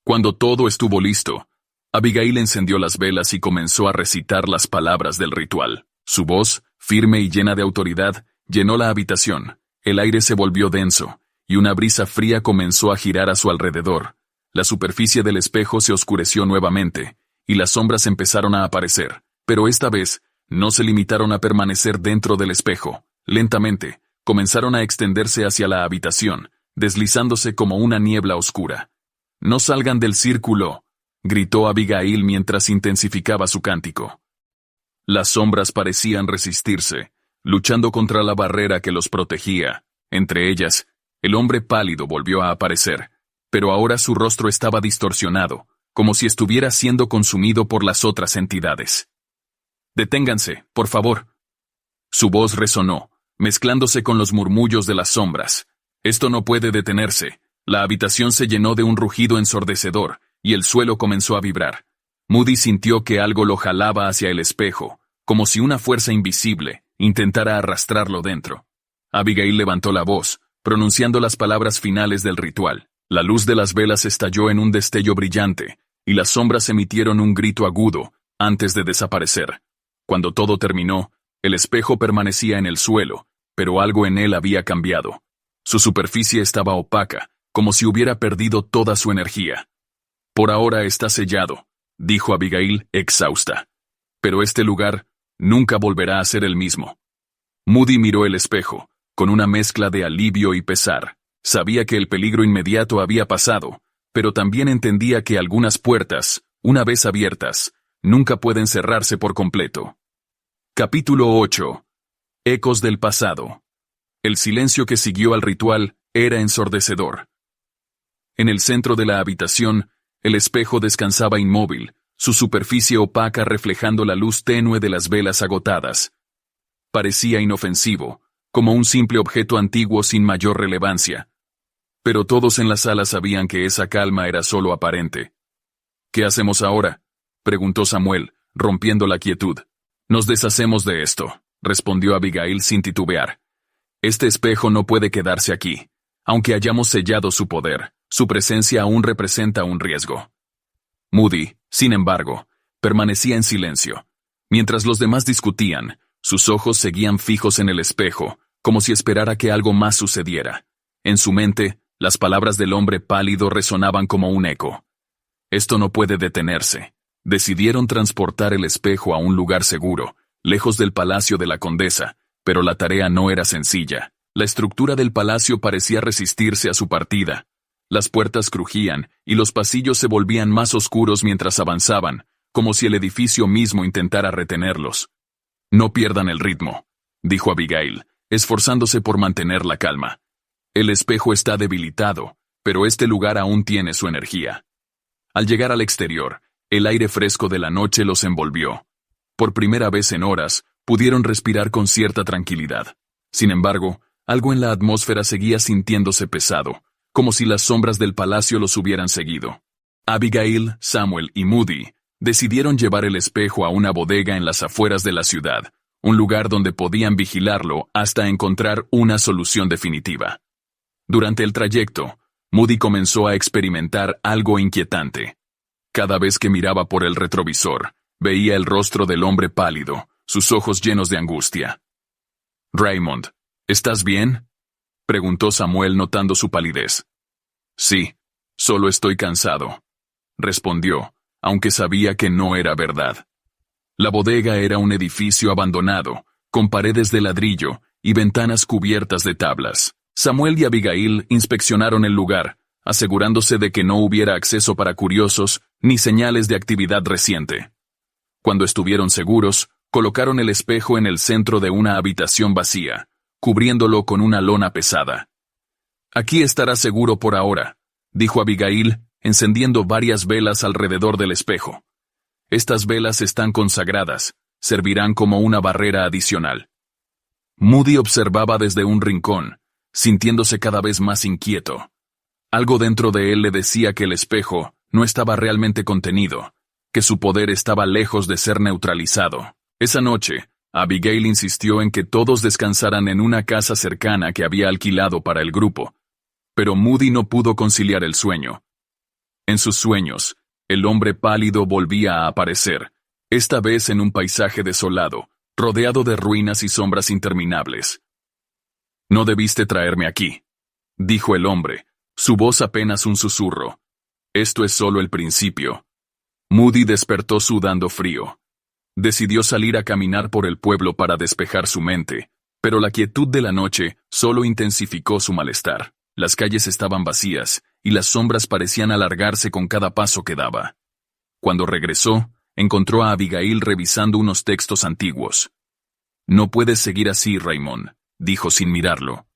Cuando todo estuvo listo, Abigail encendió las velas y comenzó a recitar las palabras del ritual. Su voz, firme y llena de autoridad, llenó la habitación. El aire se volvió denso, y una brisa fría comenzó a girar a su alrededor. La superficie del espejo se oscureció nuevamente, y las sombras empezaron a aparecer, pero esta vez no se limitaron a permanecer dentro del espejo. Lentamente, comenzaron a extenderse hacia la habitación, deslizándose como una niebla oscura. «No salgan del círculo», gritó Abigail mientras intensificaba su cántico. Las sombras parecían resistirse, luchando contra la barrera que los protegía. Entre ellas, el hombre pálido volvió a aparecer, pero ahora su rostro estaba distorsionado, como si estuviera siendo consumido por las otras entidades. «Deténganse, por favor». Su voz resonó, mezclándose con los murmullos de las sombras. «Esto no puede detenerse». La habitación se llenó de un rugido ensordecedor, y el suelo comenzó a vibrar. Moody sintió que algo lo jalaba hacia el espejo, como si una fuerza invisible intentara arrastrarlo dentro. Abigail levantó la voz, pronunciando las palabras finales del ritual. La luz de las velas estalló en un destello brillante, y las sombras emitieron un grito agudo, antes de desaparecer. Cuando todo terminó, el espejo permanecía en el suelo, pero algo en él había cambiado. Su superficie estaba opaca, como si hubiera perdido toda su energía. «Por ahora está sellado», dijo Abigail, exhausta. «Pero este lugar nunca volverá a ser el mismo». Moody miró el espejo, con una mezcla de alivio y pesar. Sabía que el peligro inmediato había pasado, pero también entendía que algunas puertas, una vez abiertas, nunca pueden cerrarse por completo. Capítulo 8. Ecos del pasado. El silencio que siguió al ritual era ensordecedor. En el centro de la habitación, el espejo descansaba inmóvil, su superficie opaca reflejando la luz tenue de las velas agotadas. Parecía inofensivo, como un simple objeto antiguo sin mayor relevancia. Pero todos en la sala sabían que esa calma era solo aparente. ¿Qué hacemos ahora?, preguntó Samuel, rompiendo la quietud. Nos deshacemos de esto, respondió Abigail sin titubear. Este espejo no puede quedarse aquí. Aunque hayamos sellado su poder, su presencia aún representa un riesgo. Moody, sin embargo, permanecía en silencio. Mientras los demás discutían, sus ojos seguían fijos en el espejo, como si esperara que algo más sucediera. En su mente, las palabras del hombre pálido resonaban como un eco. Esto no puede detenerse. Decidieron transportar el espejo a un lugar seguro, lejos del palacio de la condesa, pero la tarea no era sencilla. La estructura del palacio parecía resistirse a su partida. Las puertas crujían y los pasillos se volvían más oscuros mientras avanzaban, como si el edificio mismo intentara retenerlos. No pierdan el ritmo, dijo Abigail, esforzándose por mantener la calma. El espejo está debilitado, pero este lugar aún tiene su energía. Al llegar al exterior, el aire fresco de la noche los envolvió. Por primera vez en horas, pudieron respirar con cierta tranquilidad. Sin embargo, algo en la atmósfera seguía sintiéndose pesado, como si las sombras del palacio los hubieran seguido. Abigail, Samuel y Moody decidieron llevar el espejo a una bodega en las afueras de la ciudad, un lugar donde podían vigilarlo hasta encontrar una solución definitiva. Durante el trayecto, Moody comenzó a experimentar algo inquietante. Cada vez que miraba por el retrovisor, veía el rostro del hombre pálido, sus ojos llenos de angustia. «Raymond, ¿estás bien?», preguntó Samuel notando su palidez. «Sí, solo estoy cansado», respondió, aunque sabía que no era verdad. La bodega era un edificio abandonado, con paredes de ladrillo y ventanas cubiertas de tablas. Samuel y Abigail inspeccionaron el lugar, asegurándose de que no hubiera acceso para curiosos ni señales de actividad reciente. Cuando estuvieron seguros, colocaron el espejo en el centro de una habitación vacía, cubriéndolo con una lona pesada. «Aquí estará seguro por ahora», dijo Abigail, encendiendo varias velas alrededor del espejo. «Estas velas están consagradas, servirán como una barrera adicional». Moody observaba desde un rincón, sintiéndose cada vez más inquieto. Algo dentro de él le decía que el espejo no estaba realmente contenido, que su poder estaba lejos de ser neutralizado. Esa noche, Abigail insistió en que todos descansaran en una casa cercana que había alquilado para el grupo, pero Moody no pudo conciliar el sueño. En sus sueños, el hombre pálido volvía a aparecer, esta vez en un paisaje desolado, rodeado de ruinas y sombras interminables. «No debiste traerme aquí», dijo el hombre, su voz apenas un susurro. «Esto es solo el principio». Moody despertó sudando frío. Decidió salir a caminar por el pueblo para despejar su mente, pero la quietud de la noche solo intensificó su malestar. Las calles estaban vacías, y las sombras parecían alargarse con cada paso que daba. Cuando regresó, encontró a Abigail revisando unos textos antiguos. «No puedes seguir así, Raymond», dijo sin mirarlo.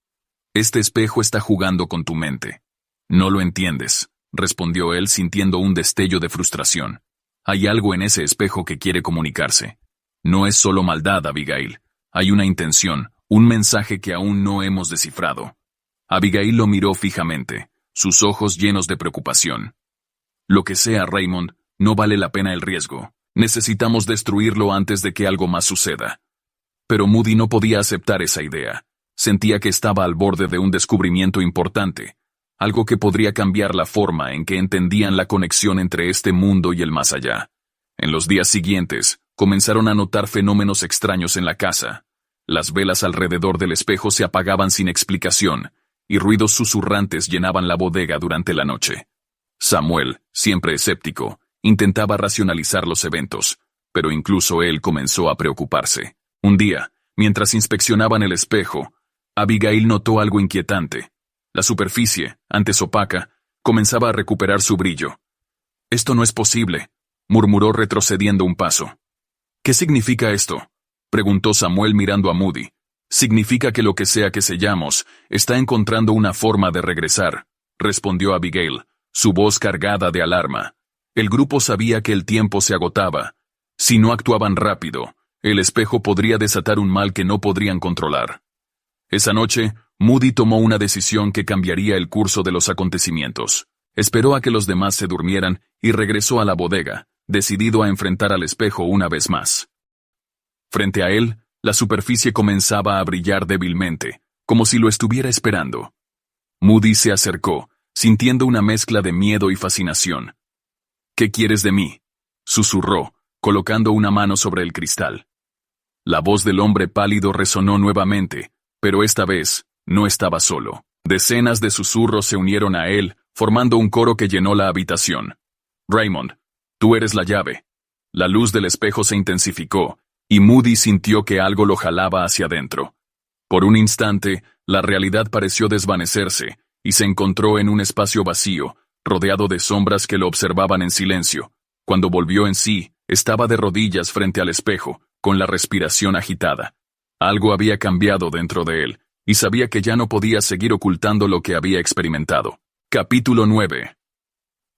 «Este espejo está jugando con tu mente». «No lo entiendes», respondió él sintiendo un destello de frustración. «Hay algo en ese espejo que quiere comunicarse. No es solo maldad, Abigail. Hay una intención, un mensaje que aún no hemos descifrado». Abigail lo miró fijamente, sus ojos llenos de preocupación. «Lo que sea, Raymond, no vale la pena el riesgo. Necesitamos destruirlo antes de que algo más suceda». Pero Moody no podía aceptar esa idea. Sentía que estaba al borde de un descubrimiento importante, algo que podría cambiar la forma en que entendían la conexión entre este mundo y el más allá. En los días siguientes, comenzaron a notar fenómenos extraños en la casa. Las velas alrededor del espejo se apagaban sin explicación, y ruidos susurrantes llenaban la bodega durante la noche. Samuel, siempre escéptico, intentaba racionalizar los eventos, pero incluso él comenzó a preocuparse. Un día, mientras inspeccionaban el espejo, Abigail notó algo inquietante. La superficie, antes opaca, comenzaba a recuperar su brillo. «Esto no es posible», murmuró retrocediendo un paso. «¿Qué significa esto?», preguntó Samuel mirando a Moody. Significa que lo que sea que sellamos está encontrando una forma de regresar, respondió Abigail, su voz cargada de alarma. El grupo sabía que el tiempo se agotaba. Si no actuaban rápido, el espejo podría desatar un mal que no podrían controlar. Esa noche, Moody tomó una decisión que cambiaría el curso de los acontecimientos. Esperó a que los demás se durmieran y regresó a la bodega, decidido a enfrentar al espejo una vez más. Frente a él, la superficie comenzaba a brillar débilmente, como si lo estuviera esperando. Moody se acercó, sintiendo una mezcla de miedo y fascinación. «¿Qué quieres de mí?», susurró, colocando una mano sobre el cristal. La voz del hombre pálido resonó nuevamente, pero esta vez no estaba solo. Decenas de susurros se unieron a él, formando un coro que llenó la habitación. «Raymond, tú eres la llave». La luz del espejo se intensificó, y Moody sintió que algo lo jalaba hacia adentro. Por un instante, la realidad pareció desvanecerse, y se encontró en un espacio vacío, rodeado de sombras que lo observaban en silencio. Cuando volvió en sí, estaba de rodillas frente al espejo, con la respiración agitada. Algo había cambiado dentro de él, y sabía que ya no podía seguir ocultando lo que había experimentado. Capítulo 9.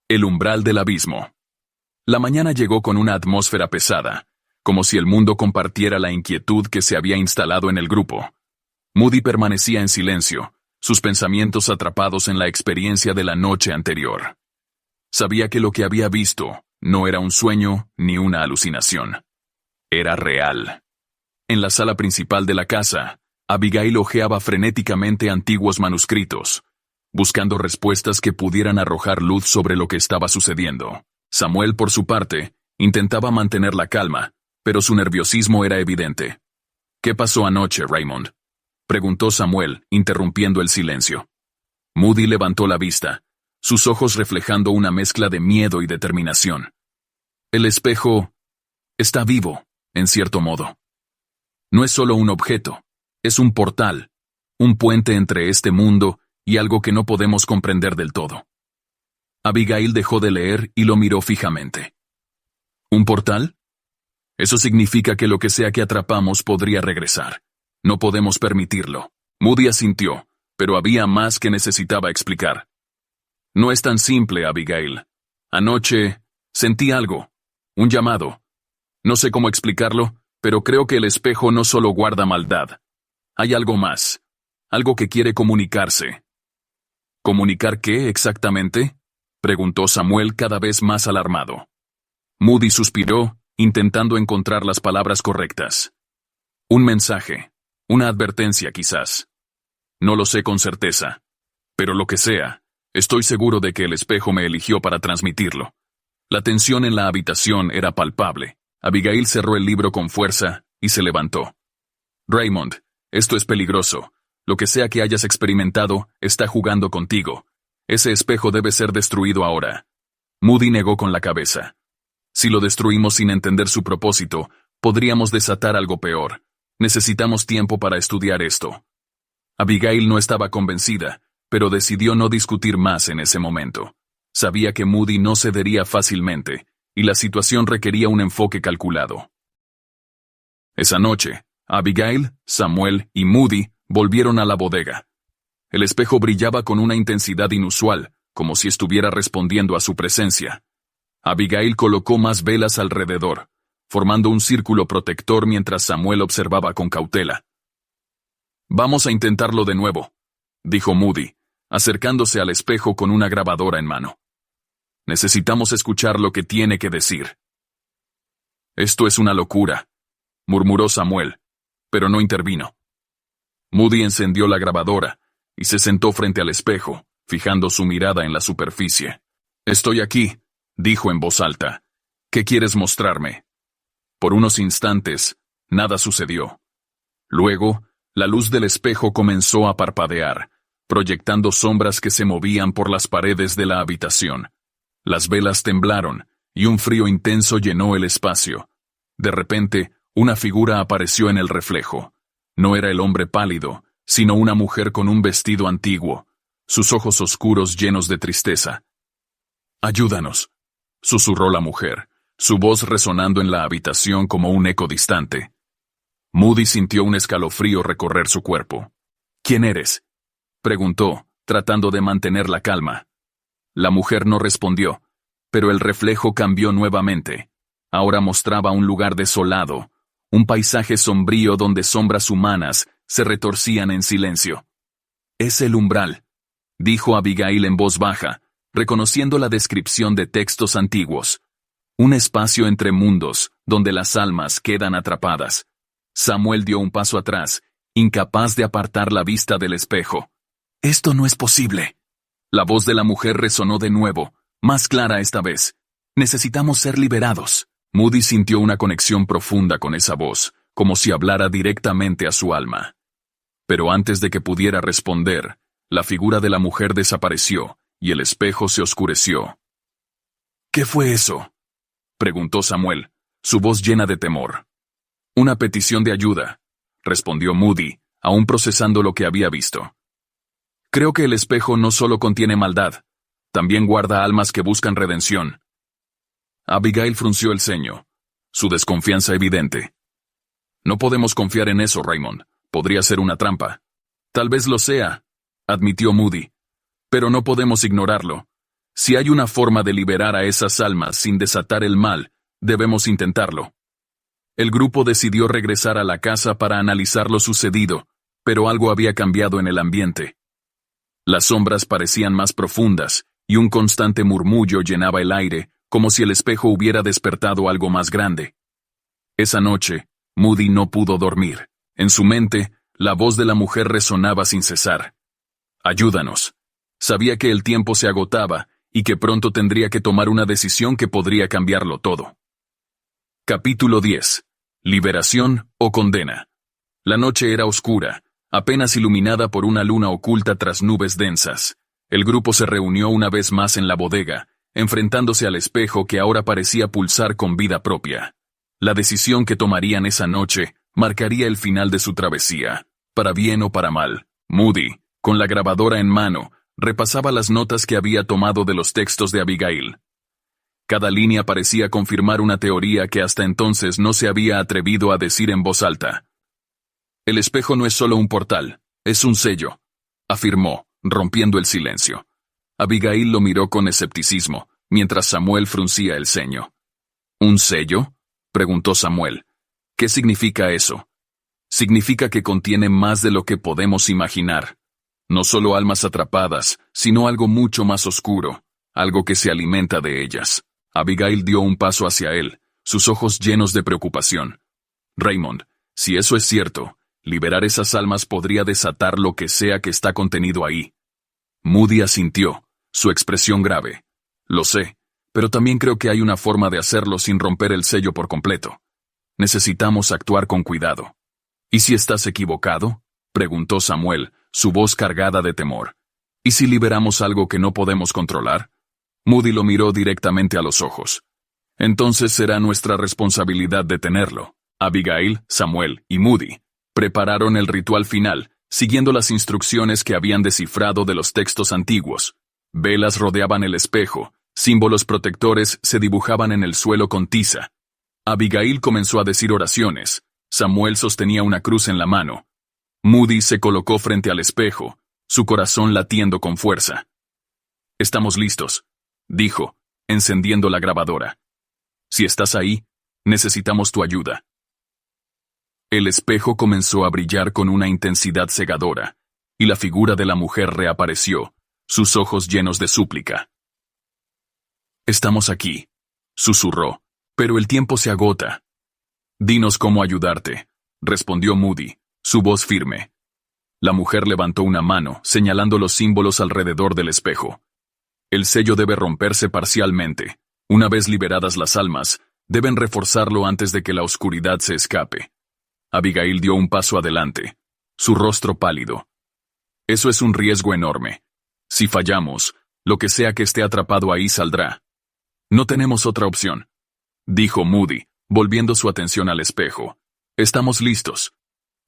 El umbral del abismo. La mañana llegó con una atmósfera pesada, como si el mundo compartiera la inquietud que se había instalado en el grupo. Moody permanecía en silencio, sus pensamientos atrapados en la experiencia de la noche anterior. Sabía que lo que había visto no era un sueño ni una alucinación. Era real. En la sala principal de la casa, Abigail hojeaba frenéticamente antiguos manuscritos, buscando respuestas que pudieran arrojar luz sobre lo que estaba sucediendo. Samuel, por su parte, intentaba mantener la calma, pero su nerviosismo era evidente. «¿Qué pasó anoche, Raymond?», preguntó Samuel, interrumpiendo el silencio. Moody levantó la vista, sus ojos reflejando una mezcla de miedo y determinación. «El espejo está vivo, en cierto modo. No es solo un objeto, es un portal, un puente entre este mundo y algo que no podemos comprender del todo». Abigail dejó de leer y lo miró fijamente. «¿Un portal? Eso significa que lo que sea que atrapamos podría regresar. No podemos permitirlo». Moody asintió, pero había más que necesitaba explicar. «No es tan simple, Abigail. Anoche sentí algo, un llamado. No sé cómo explicarlo, pero creo que el espejo no solo guarda maldad. Hay algo más, algo que quiere comunicarse». «¿Comunicar qué exactamente?», preguntó Samuel cada vez más alarmado. Moody suspiró, intentando encontrar las palabras correctas. «Un mensaje, una advertencia quizás. No lo sé con certeza, pero lo que sea, estoy seguro de que el espejo me eligió para transmitirlo». La tensión en la habitación era palpable. Abigail cerró el libro con fuerza y se levantó. «Raymond, esto es peligroso. Lo que sea que hayas experimentado está jugando contigo. Ese espejo debe ser destruido ahora». Moody negó con la cabeza. «Si lo destruimos sin entender su propósito, podríamos desatar algo peor. Necesitamos tiempo para estudiar esto». Abigail no estaba convencida, pero decidió no discutir más en ese momento. Sabía que Moody no cedería fácilmente, y la situación requería un enfoque calculado. Esa noche, Abigail, Samuel y Moody volvieron a la bodega. El espejo brillaba con una intensidad inusual, como si estuviera respondiendo a su presencia. Abigail colocó más velas alrededor, formando un círculo protector mientras Samuel observaba con cautela. «Vamos a intentarlo de nuevo», dijo Moody, acercándose al espejo con una grabadora en mano. «Necesitamos escuchar lo que tiene que decir». «Esto es una locura», murmuró Samuel, pero no intervino. Moody encendió la grabadora y se sentó frente al espejo, fijando su mirada en la superficie. «Estoy aquí», dijo en voz alta. «¿Qué quieres mostrarme?». Por unos instantes, nada sucedió. Luego, la luz del espejo comenzó a parpadear, proyectando sombras que se movían por las paredes de la habitación. Las velas temblaron, y un frío intenso llenó el espacio. De repente, una figura apareció en el reflejo. No era el hombre pálido, sino una mujer con un vestido antiguo, sus ojos oscuros llenos de tristeza. «Ayúdanos», susurró la mujer, su voz resonando en la habitación como un eco distante. Moody sintió un escalofrío recorrer su cuerpo. ¿Quién eres?, preguntó, tratando de mantener la calma. La mujer no respondió, pero el reflejo cambió nuevamente. Ahora mostraba un lugar desolado, un paisaje sombrío donde sombras humanas se retorcían en silencio. «Es el umbral», dijo Abigail en voz baja, reconociendo la descripción de textos antiguos. «Un espacio entre mundos, donde las almas quedan atrapadas». Samuel dio un paso atrás, incapaz de apartar la vista del espejo. «Esto no es posible». La voz de la mujer resonó de nuevo, más clara esta vez. «Necesitamos ser liberados». Moody sintió una conexión profunda con esa voz, como si hablara directamente a su alma. Pero antes de que pudiera responder, la figura de la mujer desapareció y el espejo se oscureció. «¿Qué fue eso?», preguntó Samuel, su voz llena de temor. «Una petición de ayuda», respondió Moody, aún procesando lo que había visto. «Creo que el espejo no solo contiene maldad, también guarda almas que buscan redención». Abigail frunció el ceño, su desconfianza evidente. «No podemos confiar en eso, Raymond. Podría ser una trampa». «Tal vez lo sea», admitió Moody. «Pero no podemos ignorarlo. Si hay una forma de liberar a esas almas sin desatar el mal, debemos intentarlo». El grupo decidió regresar a la casa para analizar lo sucedido, pero algo había cambiado en el ambiente. Las sombras parecían más profundas, y un constante murmullo llenaba el aire, como si el espejo hubiera despertado algo más grande. Esa noche, Moody no pudo dormir. En su mente, la voz de la mujer resonaba sin cesar. «Ayúdanos». Sabía que el tiempo se agotaba, y que pronto tendría que tomar una decisión que podría cambiarlo todo. Capítulo 10. Liberación o condena. La noche era oscura, apenas iluminada por una luna oculta tras nubes densas. El grupo se reunió una vez más en la bodega, enfrentándose al espejo que ahora parecía pulsar con vida propia. La decisión que tomarían esa noche marcaría el final de su travesía, para bien o para mal. Moody, con la grabadora en mano, repasaba las notas que había tomado de los textos de Abigail. Cada línea parecía confirmar una teoría que hasta entonces no se había atrevido a decir en voz alta. «El espejo no es solo un portal, es un sello», afirmó, rompiendo el silencio. Abigail lo miró con escepticismo, mientras Samuel fruncía el ceño. «¿Un sello?», preguntó Samuel. «¿Qué significa eso?». «Significa que contiene más de lo que podemos imaginar. No solo almas atrapadas, sino algo mucho más oscuro, algo que se alimenta de ellas». Abigail dio un paso hacia él, sus ojos llenos de preocupación. «Raymond, si eso es cierto, liberar esas almas podría desatar lo que sea que está contenido ahí». Moody asintió, su expresión grave. «Lo sé, pero también creo que hay una forma de hacerlo sin romper el sello por completo. Necesitamos actuar con cuidado». «¿Y si estás equivocado?», preguntó Samuel, su voz cargada de temor. «¿Y si liberamos algo que no podemos controlar?». Moody lo miró directamente a los ojos. «Entonces será nuestra responsabilidad detenerlo». Abigail, Samuel y Moody prepararon el ritual final, siguiendo las instrucciones que habían descifrado de los textos antiguos. Velas rodeaban el espejo, símbolos protectores se dibujaban en el suelo con tiza. Abigail comenzó a decir oraciones. Samuel sostenía una cruz en la mano. Moody se colocó frente al espejo, su corazón latiendo con fuerza. «Estamos listos», dijo, encendiendo la grabadora. «Si estás ahí, necesitamos tu ayuda». El espejo comenzó a brillar con una intensidad cegadora, y la figura de la mujer reapareció, sus ojos llenos de súplica. «Estamos aquí», susurró, «pero el tiempo se agota». «Dinos cómo ayudarte», respondió Moody, su voz firme. La mujer levantó una mano, señalando los símbolos alrededor del espejo. «El sello debe romperse parcialmente. Una vez liberadas las almas, deben reforzarlo antes de que la oscuridad se escape». Abigail dio un paso adelante, su rostro pálido. «Eso es un riesgo enorme. Si fallamos, lo que sea que esté atrapado ahí saldrá». «No tenemos otra opción», dijo Moody, volviendo su atención al espejo. «Estamos listos».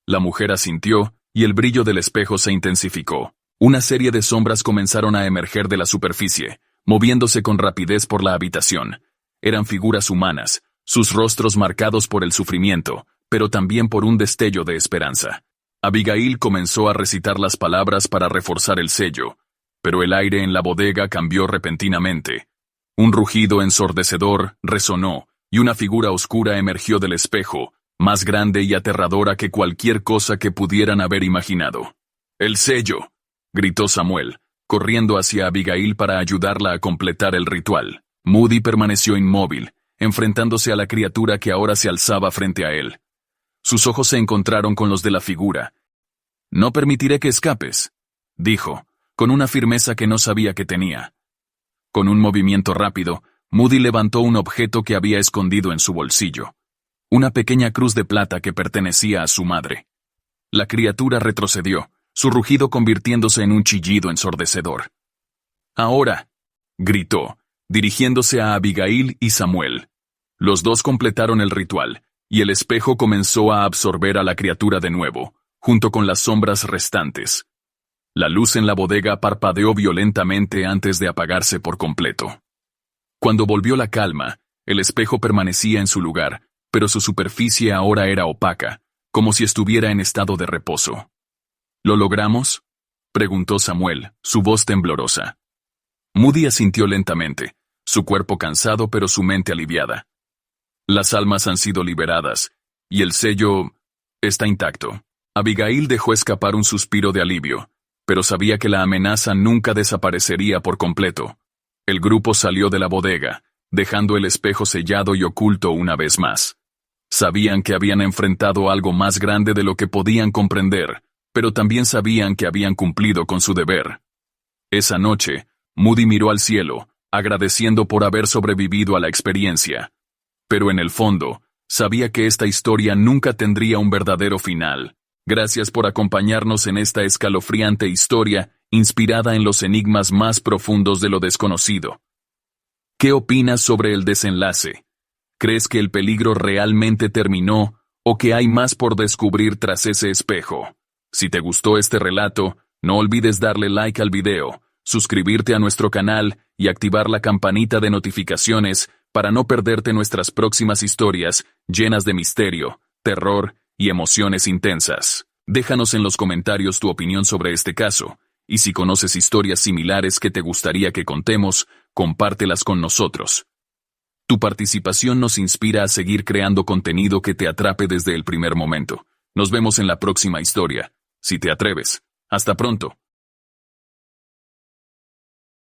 La mujer asintió, y el brillo del espejo se intensificó. Una serie de sombras comenzaron a emerger de la superficie, moviéndose con rapidez por la habitación. Eran figuras humanas, sus rostros marcados por el sufrimiento, pero también por un destello de esperanza. Abigail comenzó a recitar las palabras para reforzar el sello, pero el aire en la bodega cambió repentinamente. Un rugido ensordecedor resonó, y una figura oscura emergió del espejo, más grande y aterradora que cualquier cosa que pudieran haber imaginado. «¡El sello!», gritó Samuel, corriendo hacia Abigail para ayudarla a completar el ritual. Moody permaneció inmóvil, enfrentándose a la criatura que ahora se alzaba frente a él. Sus ojos se encontraron con los de la figura. «No permitiré que escapes», dijo, con una firmeza que no sabía que tenía. Con un movimiento rápido, Moody levantó un objeto que había escondido en su bolsillo. Una pequeña cruz de plata que pertenecía a su madre. La criatura retrocedió, su rugido convirtiéndose en un chillido ensordecedor. «Ahora», gritó, dirigiéndose a Abigail y Samuel. Los dos completaron el ritual, y el espejo comenzó a absorber a la criatura de nuevo, junto con las sombras restantes. La luz en la bodega parpadeó violentamente antes de apagarse por completo. Cuando volvió la calma, el espejo permanecía en su lugar, pero su superficie ahora era opaca, como si estuviera en estado de reposo. «¿Lo logramos?», preguntó Samuel, su voz temblorosa. Moody asintió lentamente, su cuerpo cansado pero su mente aliviada. «Las almas han sido liberadas, y el sello está intacto». Abigail dejó escapar un suspiro de alivio, pero sabía que la amenaza nunca desaparecería por completo. El grupo salió de la bodega, dejando el espejo sellado y oculto una vez más. Sabían que habían enfrentado algo más grande de lo que podían comprender, pero también sabían que habían cumplido con su deber. Esa noche, Moody miró al cielo, agradeciendo por haber sobrevivido a la experiencia. Pero en el fondo, sabía que esta historia nunca tendría un verdadero final. Gracias por acompañarnos en esta escalofriante historia inspirada en los enigmas más profundos de lo desconocido. ¿Qué opinas sobre el desenlace? ¿Crees que el peligro realmente terminó o que hay más por descubrir tras ese espejo? Si te gustó este relato, no olvides darle like al video, suscribirte a nuestro canal y activar la campanita de notificaciones para no perderte nuestras próximas historias llenas de misterio, terror y emociones intensas. Déjanos en los comentarios tu opinión sobre este caso, y si conoces historias similares que te gustaría que contemos, compártelas con nosotros. Tu participación nos inspira a seguir creando contenido que te atrape desde el primer momento. Nos vemos en la próxima historia, si te atreves. Hasta pronto.